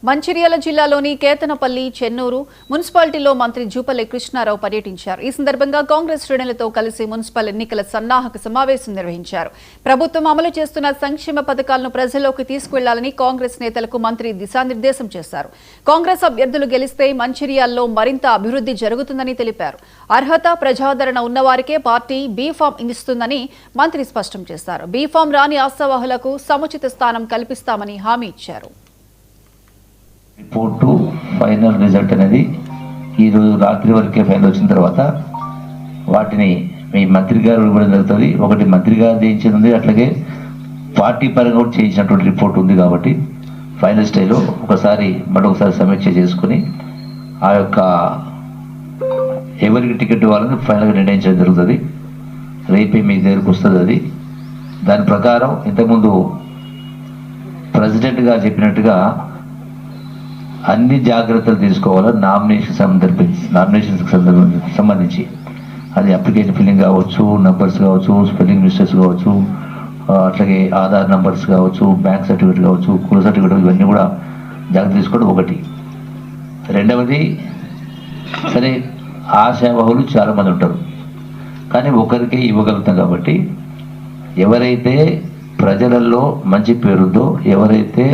మంచిర్యాల జిల్లాలోని కేతనపల్లి, చెన్నూరు మున్సిపాలిటీలో మంత్రి జూపల్లి కృష్ణారావు పర్యటించారు. ఈ సందర్భంగా కాంగ్రెస్ శ్రేణులతో కలిసి మున్సిపల్ ఎన్నికల సన్నాహక సమావేశం నిర్వహించారు. ప్రభుత్వం అమలు చేస్తున్న సంక్షేమ పథకాలను ప్రజల్లోకి తీసుకువెళ్లాలని కాంగ్రెస్ నేతలకు మంత్రి దిశానిర్దేశం చేశారు. కాంగ్రెస్ అభ్యర్థులు గెలిస్తే మంచిర్యాలలో మరింత అభివృద్ధి జరుగుతుందని తెలిపారు. అర్హత, ప్రజాదరణ ఉన్నవారికే పార్టీ బీఫామ్ ఇస్తుందని మంత్రి స్పష్టం చేశారు. బీఫామ్ రాని ఆశావాహులకు సముచిత స్థానం కల్పిస్తామని హామీ ఇచ్చారు. రిపోర్టు ఫైనల్ రిజల్ట్ అనేది ఈరోజు రాత్రి వరకే ఫైనల్ వచ్చిన తర్వాత వాటిని మీ మంత్రి గారు ఇవ్వడం జరుగుతుంది. ఒకటి మంత్రి గారు చేయించింది ఉంది, అట్లాగే పార్టీ పరంగా కూడా చేయించినటువంటి రిపోర్ట్ ఉంది. కాబట్టి ఫైనల్ స్టేజ్లో మరొకసారి సమీక్ష చేసుకుని ఆ యొక్క ఎవరికి టికెట్ ఇవ్వాలని ఫైనల్గా నిర్ణయించడం జరుగుతుంది. రేపే మీ దగ్గరకు వస్తుంది. అది దాని ప్రకారం ఇంతకుముందు ప్రెసిడెంట్ గారు చెప్పినట్టుగా అన్ని జాగ్రత్తలు తీసుకోవాలి. నామినేషన్స్కి సంబంధించి అది అప్లికేషన్ ఫిల్లింగ్ కావచ్చు, నంబర్స్ కావచ్చు, స్పెల్లింగ్ మిస్టేక్స్ కావచ్చు, అట్లాగే ఆధార్ నంబర్స్ కావచ్చు, బ్యాంక్ సర్టిఫికేట్ కావచ్చు, కుల సర్టిఫికేట్, ఇవన్నీ కూడా జాగ్రత్త తీసుకోవడం ఒకటి. రెండవది, సరే ఆశావాహులు చాలామంది ఉంటారు, కానీ ఒకరికే ఇవ్వగలుగుతాం. కాబట్టి ఎవరైతే ప్రజలలో మంచి పేరుందో, ఎవరైతే